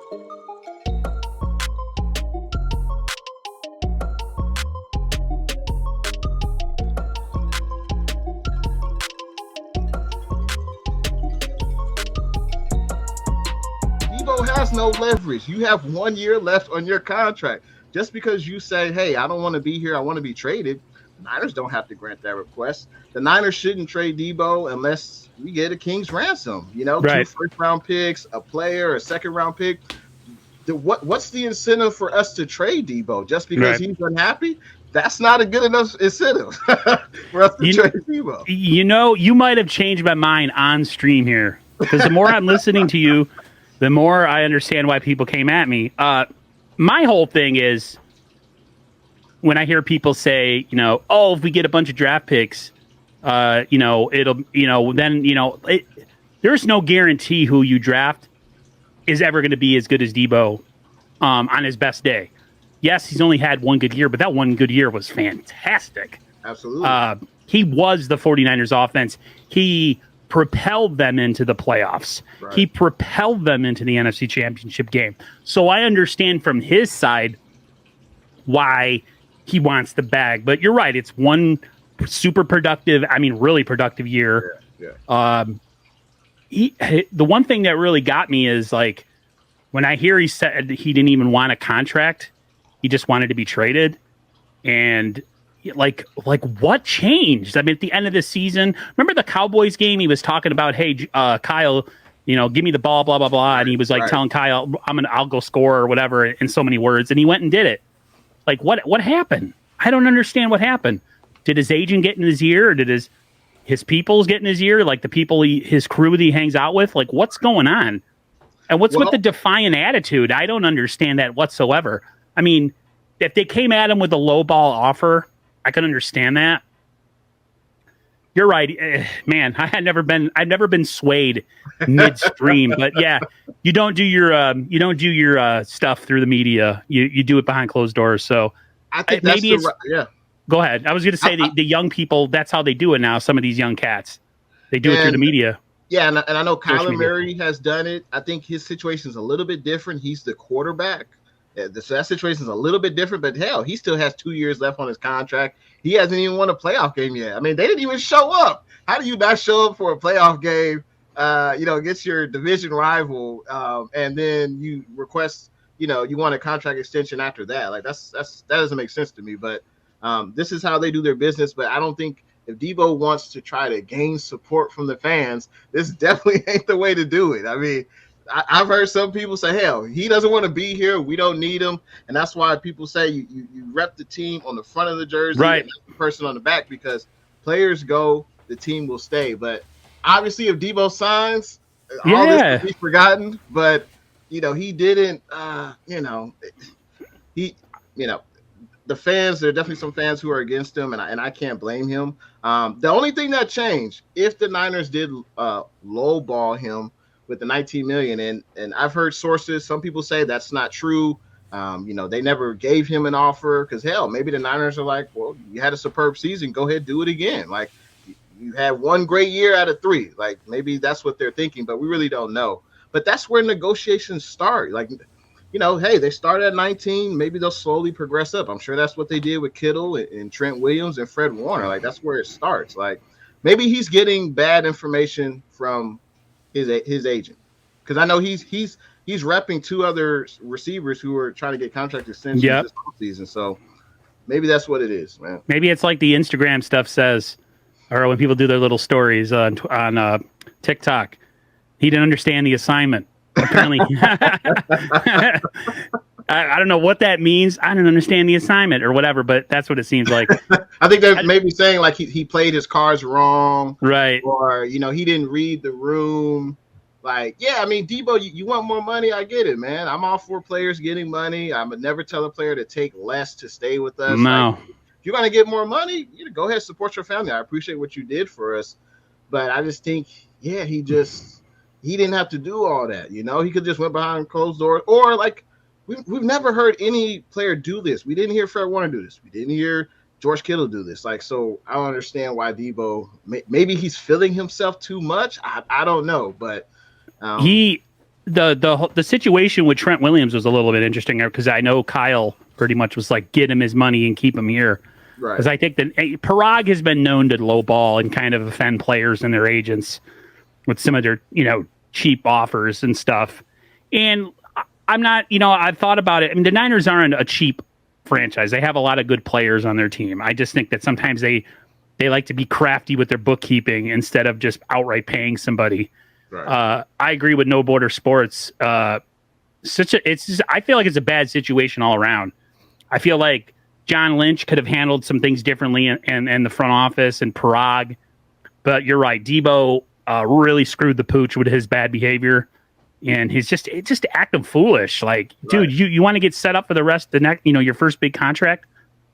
Deebo has no leverage. You have 1 year left on your contract. Just because you say, hey, I don't want to be here, I want to be traded, the Niners don't have to grant that request. The Niners shouldn't trade Deebo unless we get a king's ransom. Right. 2 first-round picks, a player, a second-round pick. What's the incentive for us to trade Deebo? Just because he's unhappy? That's not a good enough incentive for us to trade Deebo. You might have changed my mind on stream here, because the more I'm listening to you, the more I understand why people came at me. My whole thing is, when I hear people say, if we get a bunch of draft picks, there's no guarantee who you draft is ever going to be as good as Deebo on his best day. Yes, he's only had one good year, but that one good year was fantastic. Absolutely. He was the 49ers offense. He propelled them into the playoffs. Right. He propelled them into the NFC Championship game. So I understand from his side why he wants the bag. But you're right. It's one super productive, really productive year. Yeah. The one thing that really got me is, like, when I hear he said he didn't even want a contract, he just wanted to be traded. And like what changed? At the end of the season, remember the Cowboys game? He was talking about, hey, Kyle, give me the ball, blah, blah, blah. And he was telling Kyle, I'll go score or whatever in so many words. And he went and did it. Like, what happened? I don't understand what happened. Did his agent get in his ear, or did his peoples get in his ear? Like the people his crew that he hangs out with? Like, what's going on? And what's with the defiant attitude? I don't understand that whatsoever. If they came at him with a low ball offer, I can understand that. You're right, man. I've never been swayed midstream, but yeah, you don't do your stuff through the media. You do it behind closed doors. So I think maybe yeah. Go ahead. I was going to say the young people. That's how they do it now. Some of these young cats, they do it through the media. Yeah, and I know Kyler Murray has done it. I think his situation is a little bit different. He's the quarterback. So that situation is a little bit different, but hell, he still has 2 years left on his contract. He hasn't even won a playoff game yet. They didn't even show up. How do you not show up for a playoff game, against your division rival, and then you request, you want a contract extension after that? Like, that doesn't make sense to me. But this is how they do their business. But I don't think if Deebo wants to try to gain support from the fans, this definitely ain't the way to do it. I've heard some people say, hell, he doesn't want to be here. We don't need him. And that's why people say you rep the team on the front of the jersey, right, and the person on the back, because players go, the team will stay. But obviously, if Deebo signs, all this will be forgotten. But, he didn't, the fans, there are definitely some fans who are against him, and I can't blame him. The only thing that changed, if the Niners did lowball him with the $19 million, and I've heard sources, some people say that's not true. They never gave him an offer, because hell, maybe the Niners are like, well, you had a superb season, go ahead, do it again. Like, you had one great year out of 3. Like, maybe that's what they're thinking, but we really don't know. But that's where negotiations start. Like, hey, they start at 19, maybe they'll slowly progress up. I'm sure that's what they did with Kittle and Trent Williams and Fred Warner. Like, that's where it starts. Like, maybe he's getting bad information from his agent, because I know he's repping 2 other receivers who are trying to get contract extensions this offseason. So maybe that's what it is, man. Maybe it's like the Instagram stuff says, or when people do their little stories on TikTok. He didn't understand the assignment. Apparently, I don't know what that means. I didn't understand the assignment or whatever, but that's what it seems like. I think they're maybe saying like he played his cards wrong, right? Or he didn't read the room. Like, yeah, Deebo, you want more money? I get it, man. I'm all for players getting money. I would never tell a player to take less to stay with us. No, like, if you're gonna get more money, go ahead, support your family. I appreciate what you did for us, but I just think, yeah, he didn't have to do all that. He could just went behind closed doors, or like. We've never heard any player do this. We didn't hear Fred Warner do this. We didn't hear George Kittle do this. Like, so I don't understand why Deebo, maybe he's feeling himself too much. I don't know, but he the situation with Trent Williams was a little bit interesting because I know Kyle pretty much was like, get him his money and keep him here. Right. Because I think that Parag has been known to lowball and kind of offend players and their agents with some of their, cheap offers and stuff. And I'm not, I've thought about it. I mean, the Niners aren't a cheap franchise. They have a lot of good players on their team. I just think that sometimes they like to be crafty with their bookkeeping instead of just outright paying somebody. Right. I agree with No Border Sports. I feel like it's a bad situation all around. I feel like John Lynch could have handled some things differently in the front office and Parag, but you're right. Deebo really screwed the pooch with his bad behavior, and he's just acting foolish. Like, dude, you want to get set up for the rest of the next, your first big contract?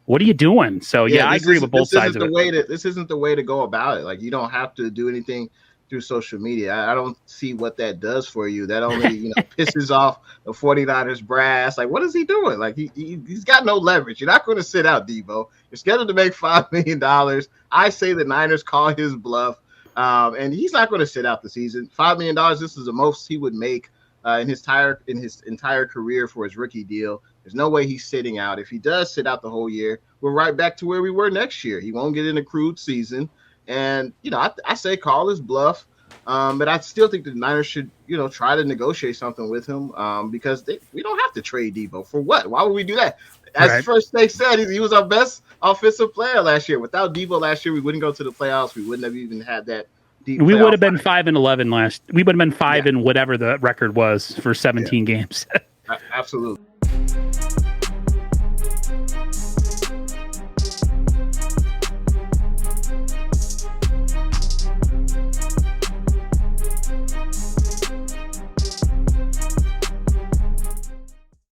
What are you doing? So yeah, I agree with both sides of it. This isn't the way to go about it. Like, you don't have to do anything through social media. I don't see what that does for you. That only pisses off the 49ers brass. Like, what is he doing? Like, he's got no leverage. You're not going to sit out Deebo. You're scheduled to make $5 million. I say the Niners call his bluff, and he's not going to sit out the season. $5 million. This is the most he would make in his entire career for his rookie deal. There's no way he's sitting out. If he does sit out the whole year, we're right back to where we were next year. He won't get an accrued season. And, I say call his bluff. But I still think the Niners should, try to negotiate something with him because we don't have to trade Deebo. For what? Why would we do that? As first they said, he was our best offensive player last year. Without Deebo last year, we wouldn't go to the playoffs. We wouldn't have even had that deep. We would have been 5-11 We would have been 5 in whatever the record was for 17 games. Absolutely.